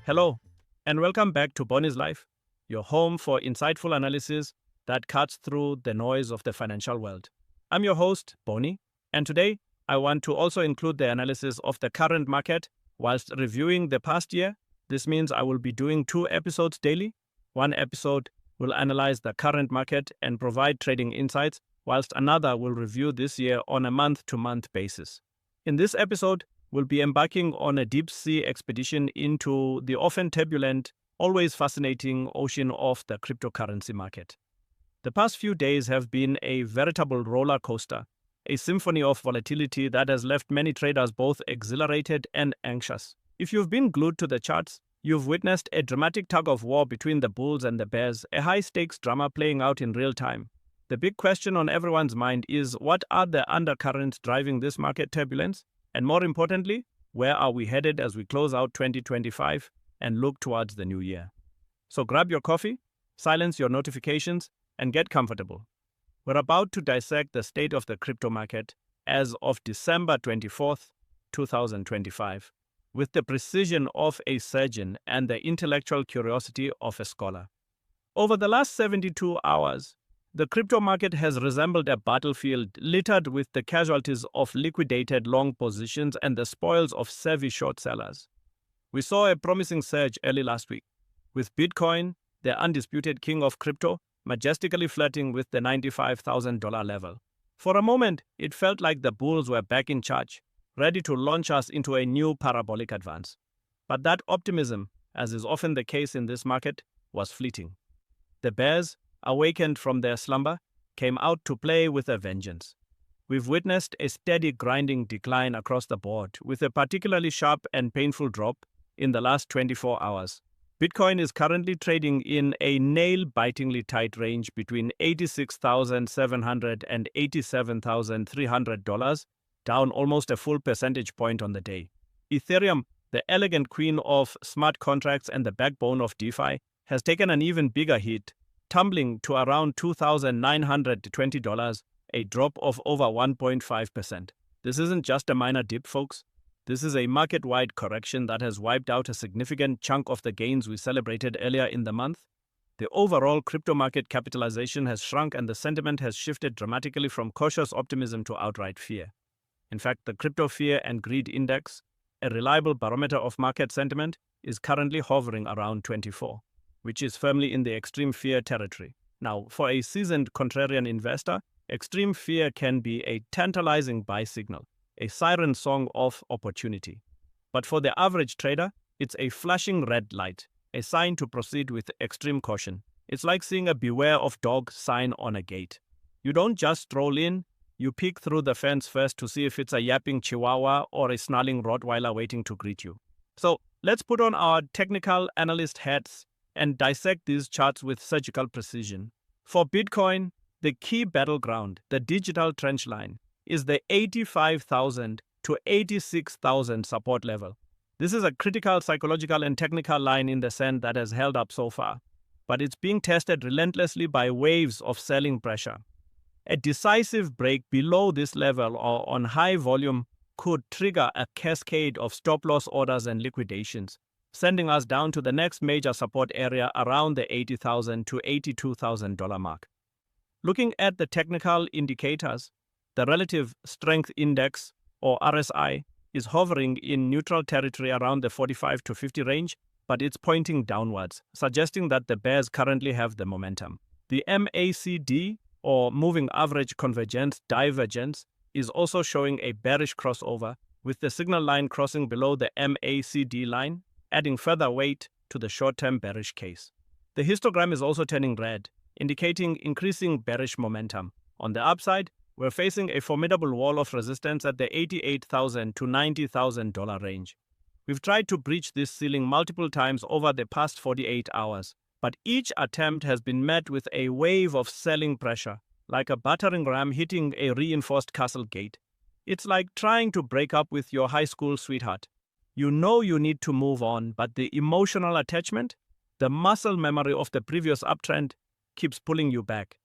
Hello, and welcome back to Boni's Life, your home for insightful analysis that cuts through the noise of the financial world. I'm your host, Boni, and today I want to also include the analysis of the current market whilst reviewing the past year. This means I will be doing 2 episodes daily. One episode will analyze the current market and provide trading insights, whilst another will review this year on a month-to-month basis. In this episode, we'll be embarking on a deep-sea expedition into the often turbulent, always fascinating ocean of the cryptocurrency market. The past few days have been a veritable roller coaster, a symphony of volatility that has left many traders both exhilarated and anxious. If you've been glued to the charts, you've witnessed a dramatic tug-of-war between the bulls and the bears, a high-stakes drama playing out in real time. The big question on everyone's mind is, what are the undercurrents driving this market turbulence? And more importantly, where are we headed as we close out 2025 and look towards the new year? So grab your coffee, silence your notifications, and get comfortable. We're about to dissect the state of the crypto market as of December 24th, 2025, with the precision of a surgeon and the intellectual curiosity of a scholar. Over the last 72 hours, the crypto market has resembled a battlefield littered with the casualties of liquidated long positions and the spoils of savvy short sellers. We saw a promising surge early last week, with Bitcoin, the undisputed king of crypto, majestically flirting with the $95,000 level. For a moment, it felt like the bulls were back in charge, ready to launch us into a new parabolic advance. But that optimism, as is often the case in this market, was fleeting. The bears, awakened from their slumber, came out to play with a vengeance. We've witnessed a steady grinding decline across the board, with a particularly sharp and painful drop in the last 24 hours. Bitcoin is currently trading in a nail-bitingly tight range between $86,700 and $87,300, down almost a full percentage point on the day. Ethereum, the elegant queen of smart contracts and the backbone of DeFi, has taken an even bigger hit, tumbling to around $2,920, a drop of over 1.5%. This isn't just a minor dip, folks. This is a market-wide correction that has wiped out a significant chunk of the gains we celebrated earlier in the month. The overall crypto market capitalization has shrunk and the sentiment has shifted dramatically from cautious optimism to outright fear. In fact, the Crypto Fear and Greed Index, a reliable barometer of market sentiment, is currently hovering around 24. Which is firmly in the extreme fear territory. Now, for a seasoned contrarian investor, extreme fear can be a tantalizing buy signal, a siren song of opportunity. But for the average trader, it's a flashing red light, a sign to proceed with extreme caution. It's like seeing a beware of dog sign on a gate. You don't just stroll in, you peek through the fence first to see if it's a yapping chihuahua or a snarling Rottweiler waiting to greet you. So, let's put on our technical analyst hats and dissect these charts with surgical precision. For Bitcoin, the key battleground, the digital trench line, is the 85,000 to 86,000 support level. This is a critical psychological and technical line in the sand that has held up so far, but it's being tested relentlessly by waves of selling pressure. A decisive break below this level or on high volume could trigger a cascade of stop-loss orders and liquidations, sending us down to the next major support area around the $80,000 to $82,000 mark. Looking at the technical indicators, the Relative Strength Index, or RSI, is hovering in neutral territory around the 45 to 50 range, but it's pointing downwards, suggesting that the bears currently have the momentum. The MACD, or Moving Average Convergence Divergence, is also showing a bearish crossover, with the signal line crossing below the MACD line, adding further weight to the short-term bearish case. The histogram is also turning red, indicating increasing bearish momentum. On the upside, we're facing a formidable wall of resistance at the $88,000 to $90,000 range. We've tried to breach this ceiling multiple times over the past 48 hours, but each attempt has been met with a wave of selling pressure, like a battering ram hitting a reinforced castle gate. It's like trying to break up with your high school sweetheart. You know you need to move on, but the emotional attachment, the muscle memory of the previous uptrend, keeps pulling you back.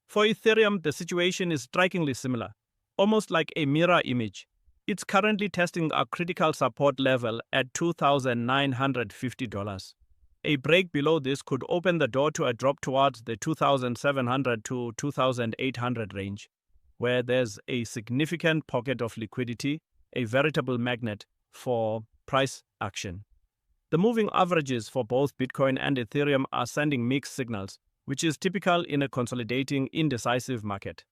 For Ethereum, the situation is strikingly similar, almost like a mirror image. It's currently testing a critical support level at $2,950. A break below this could open the door to a drop towards the 2,700 to 2,800 range, where there's a significant pocket of liquidity, a veritable magnet for price action. The moving averages for both Bitcoin and Ethereum are sending mixed signals, which is typical in a consolidating, indecisive market.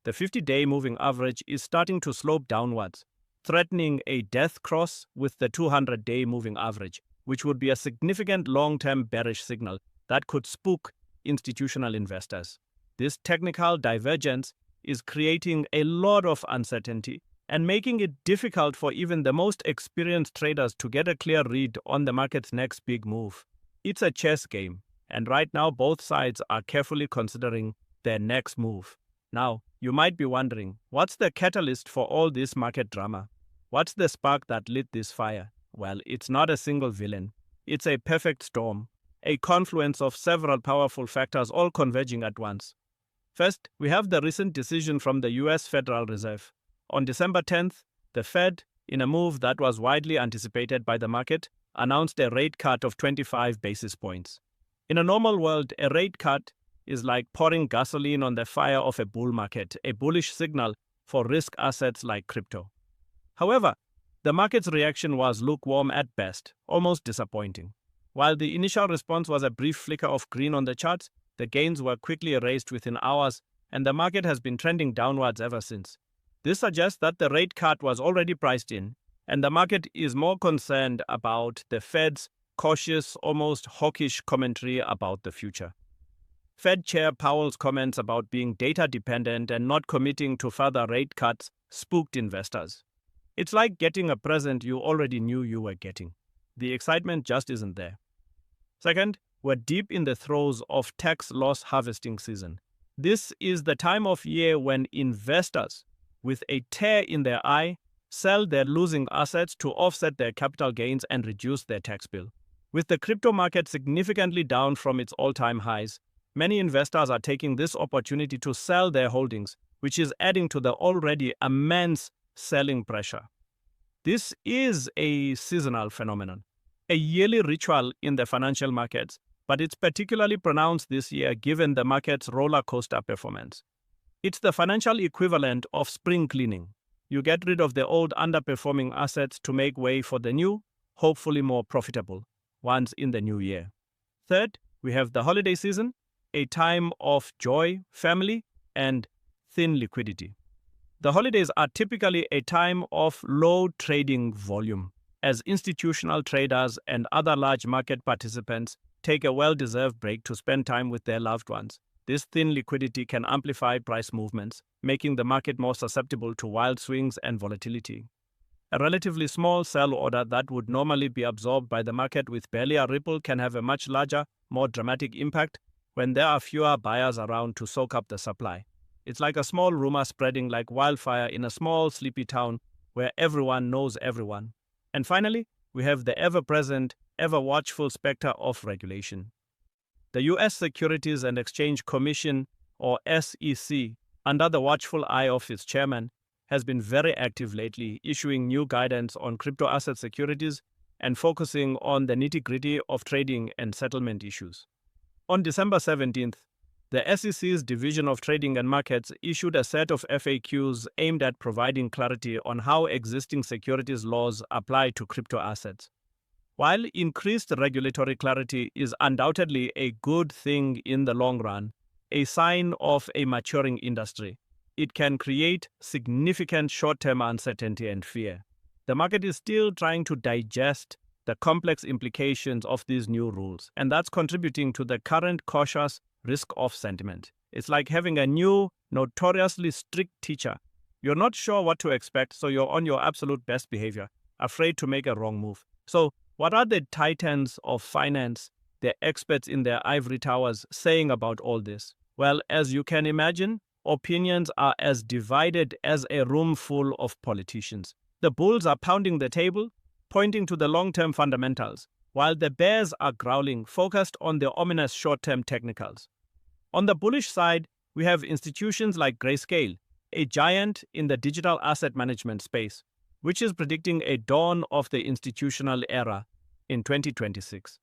The 50-day moving average is starting to slope downwards, threatening a death cross with the 200-day moving average, which would be a significant long-term bearish signal that could spook institutional investors. This technical divergence is creating a lot of uncertainty and making it difficult for even the most experienced traders to get a clear read on the market's next big move. It's a chess game, and right now both sides are carefully considering their next move. Now, you might be wondering, what's the catalyst for all this market drama? What's the spark that lit this fire? Well, it's not a single villain. It's a perfect storm, a confluence of several powerful factors all converging at once. First, we have the recent decision from the US Federal Reserve. On December 10th, the Fed, in a move that was widely anticipated by the market, announced a rate cut of 25 basis points. In a normal world, a rate cut is like pouring gasoline on the fire of a bull market, a bullish signal for risk assets like crypto. However, the market's reaction was lukewarm at best, almost disappointing. While the initial response was a brief flicker of green on the charts, the gains were quickly erased within hours, and the market has been trending downwards ever since. This suggests that the rate cut was already priced in, and the market is more concerned about the Fed's cautious, almost hawkish commentary about the future. Fed Chair Powell's comments about being data-dependent and not committing to further rate cuts spooked investors. It's like getting a present you already knew you were getting. The excitement just isn't there. Second, we're deep in the throes of tax loss harvesting season. This is the time of year when investors, with a tear in their eye, sell their losing assets to offset their capital gains and reduce their tax bill. With the crypto market significantly down from its all-time highs, many investors are taking this opportunity to sell their holdings, which is adding to the already immense selling pressure. This is a seasonal phenomenon, a yearly ritual in the financial markets, but it's particularly pronounced this year given the market's roller coaster performance. It's the financial equivalent of spring cleaning. You get rid of the old underperforming assets to make way for the new, hopefully more profitable ones in the new year. Third, we have the holiday season, a time of joy, family, and thin liquidity. The holidays are typically a time of low trading volume, as institutional traders and other large market participants take a well-deserved break to spend time with their loved ones. This thin liquidity can amplify price movements, making the market more susceptible to wild swings and volatility. A relatively small sell order that would normally be absorbed by the market with barely a ripple can have a much larger, more dramatic impact when there are fewer buyers around to soak up the supply. It's like a small rumor spreading like wildfire in a small, sleepy town where everyone knows everyone. And finally, we have the ever-present, ever-watchful specter of regulation. The U.S. Securities and Exchange Commission, or SEC, under the watchful eye of its chairman, has been very active lately, issuing new guidance on crypto asset securities and focusing on the nitty-gritty of trading and settlement issues. On December 17th, the SEC's Division of Trading and Markets issued a set of FAQs aimed at providing clarity on how existing securities laws apply to crypto assets. While increased regulatory clarity is undoubtedly a good thing in the long run, a sign of a maturing industry, it can create significant short-term uncertainty and fear. The market is still trying to digest the complex implications of these new rules, and that's contributing to the current cautious risk-off sentiment. It's like having a new, notoriously strict teacher. You're not sure what to expect, so you're on your absolute best behavior, afraid to make a wrong move. So, what are the titans of finance, the experts in their ivory towers, saying about all this? Well, as you can imagine, opinions are as divided as a room full of politicians. The bulls are pounding the table, pointing to the long-term fundamentals, while the bears are growling, focused on the ominous short-term technicals. On the bullish side, we have institutions like Grayscale, a giant in the digital asset management space. which is predicting a dawn of the institutional era in 2026.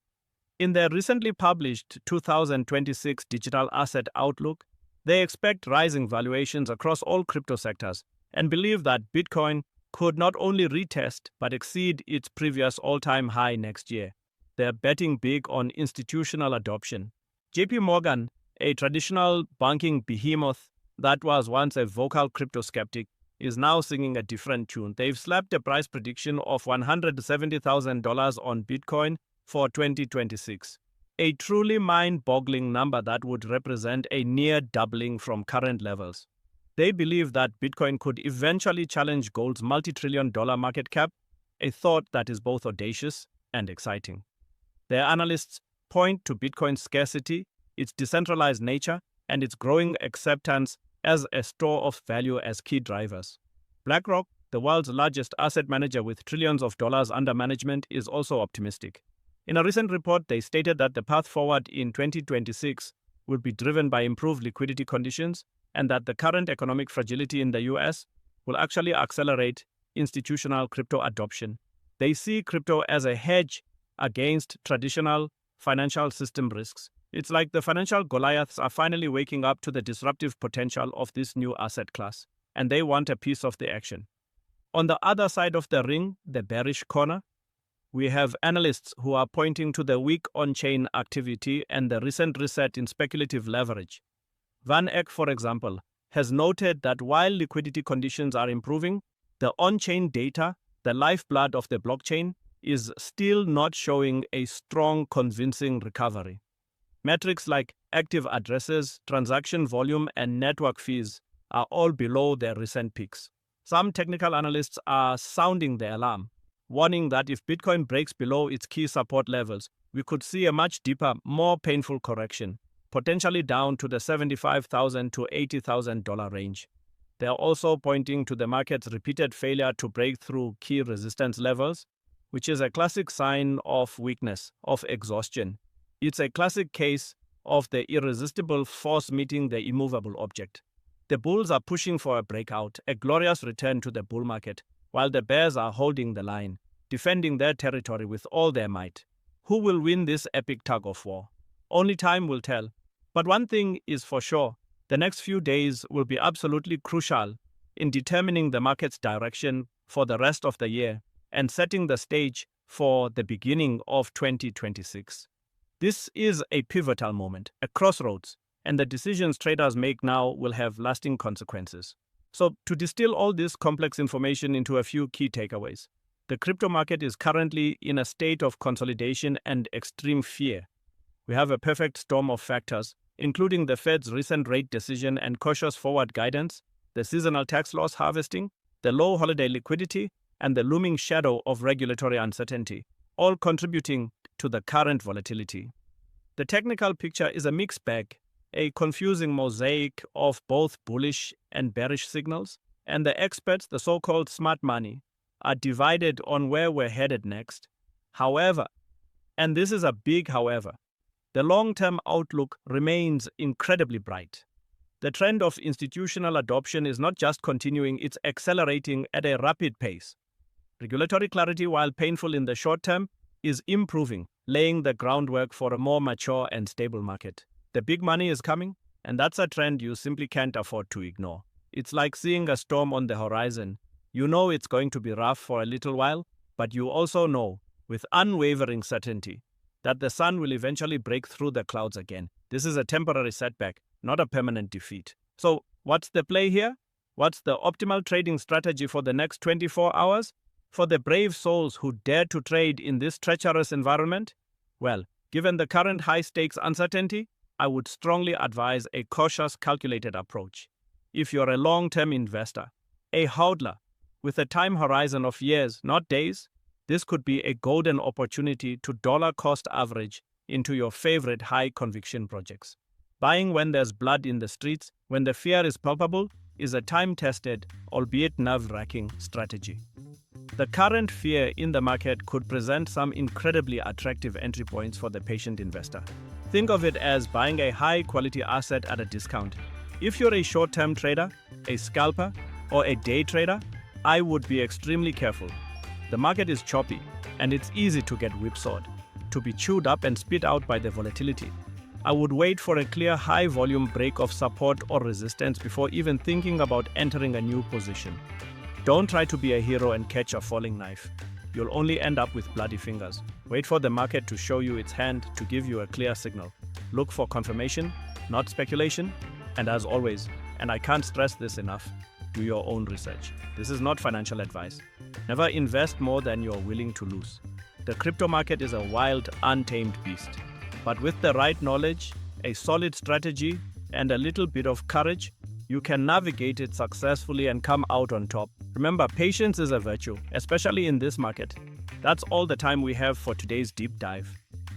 In their recently published 2026 Digital Asset Outlook, they expect rising valuations across all crypto sectors and believe that Bitcoin could not only retest but exceed its previous all-time high next year. They're betting big on institutional adoption. JP Morgan, a traditional banking behemoth that was once a vocal crypto skeptic, is now singing a different tune. They've slapped a price prediction of $170,000 on Bitcoin for 2026, a truly mind-boggling number that would represent a near doubling from current levels. They believe that Bitcoin could eventually challenge gold's multi-trillion-dollar market cap, a thought that is both audacious and exciting. Their analysts point to Bitcoin's scarcity, its decentralized nature, and its growing acceptance as a store of value as key drivers. BlackRock, the world's largest asset manager with trillions of dollars under management, is also optimistic. In a recent report, they stated that the path forward in 2026 will be driven by improved liquidity conditions and that the current economic fragility in the US will actually accelerate institutional crypto adoption. They see crypto as a hedge against traditional financial system risks. It's like the financial Goliaths are finally waking up to the disruptive potential of this new asset class, and they want a piece of the action. On the other side of the ring, the bearish corner, we have analysts who are pointing to the weak on-chain activity and the recent reset in speculative leverage. Van Eck, for example, has noted that while liquidity conditions are improving, the on-chain data, the lifeblood of the blockchain, is still not showing a strong, convincing recovery. Metrics like active addresses, transaction volume, and network fees are all below their recent peaks. Some technical analysts are sounding the alarm, warning that if Bitcoin breaks below its key support levels, we could see a much deeper, more painful correction, potentially down to the $75,000 to $80,000 range. They are also pointing to the market's repeated failure to break through key resistance levels, which is a classic sign of weakness, of exhaustion. It's a classic case of the irresistible force meeting the immovable object. The bulls are pushing for a breakout, a glorious return to the bull market, while the bears are holding the line, defending their territory with all their might. Who will win this epic tug of war? Only time will tell. But one thing is for sure, the next few days will be absolutely crucial in determining the market's direction for the rest of the year and setting the stage for the beginning of 2026. This is a pivotal moment, a crossroads, and the decisions traders make now will have lasting consequences. So, to distill all this complex information into a few key takeaways, the crypto market is currently in a state of consolidation and extreme fear. We have a perfect storm of factors, including the Fed's recent rate decision and cautious forward guidance, the seasonal tax loss harvesting, the low holiday liquidity, and the looming shadow of regulatory uncertainty, all contributing to the current volatility. The technical picture is a mixed bag, a confusing mosaic of both bullish and bearish signals, and the experts, the so-called smart money, are divided on where we're headed next. However, and this is a big however, the long-term outlook remains incredibly bright. The trend of institutional adoption is not just continuing, it's accelerating at a rapid pace. Regulatory clarity, while painful in the short term, is improving, laying the groundwork for a more mature and stable market. The big money is coming, and that's a trend you simply can't afford to ignore. It's like seeing a storm on the horizon. You know it's going to be rough for a little while, but you also know, with unwavering certainty, that the sun will eventually break through the clouds again. This is a temporary setback, not a permanent defeat. So, what's the play here? What's the optimal trading strategy for the next 24 hours? For the brave souls who dare to trade in this treacherous environment? Well, given the current high-stakes uncertainty, I would strongly advise a cautious, calculated approach. If you're a long-term investor, a hodler, with a time horizon of years, not days, this could be a golden opportunity to dollar-cost average into your favorite high-conviction projects. Buying when there's blood in the streets, when the fear is palpable, is a time-tested, albeit nerve-wracking strategy. The current fear in the market could present some incredibly attractive entry points for the patient investor. Think of it as buying a high-quality asset at a discount. If you're a short-term trader, a scalper, or a day trader, I would be extremely careful. The market is choppy, and it's easy to get whipsawed, to be chewed up and spit out by the volatility. I would wait for a clear high-volume break of support or resistance before even thinking about entering a new position. Don't try to be a hero and catch a falling knife. You'll only end up with bloody fingers. Wait for the market to show you its hand to give you a clear signal. Look for confirmation, not speculation. And as always, and I can't stress this enough, do your own research. This is not financial advice. Never invest more than you're willing to lose. The crypto market is a wild, untamed beast. But with the right knowledge, a solid strategy, and a little bit of courage, you can navigate it successfully and come out on top. Remember, patience is a virtue, especially in this market. That's all the time we have for today's deep dive.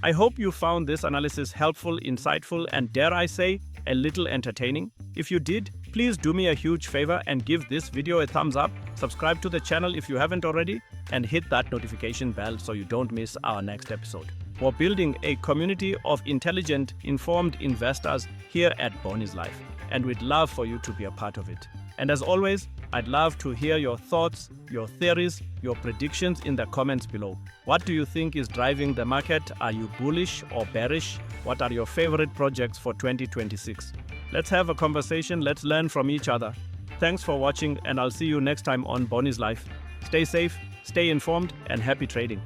I hope you found this analysis helpful, insightful, and dare I say, a little entertaining. If you did, please do me a huge favor and give this video a thumbs up, subscribe to the channel if you haven't already, and hit that notification bell so you don't miss our next episode. We're building a community of intelligent, informed investors here at Boni's Life, and we'd love for you to be a part of it. And as always, I'd love to hear your thoughts, your theories, your predictions in the comments below. What do you think is driving the market? Are you bullish or bearish? What are your favorite projects for 2026? Let's have a conversation. Let's learn from each other. Thanks for watching, and I'll see you next time on Boni's Life. Stay safe, stay informed, and happy trading.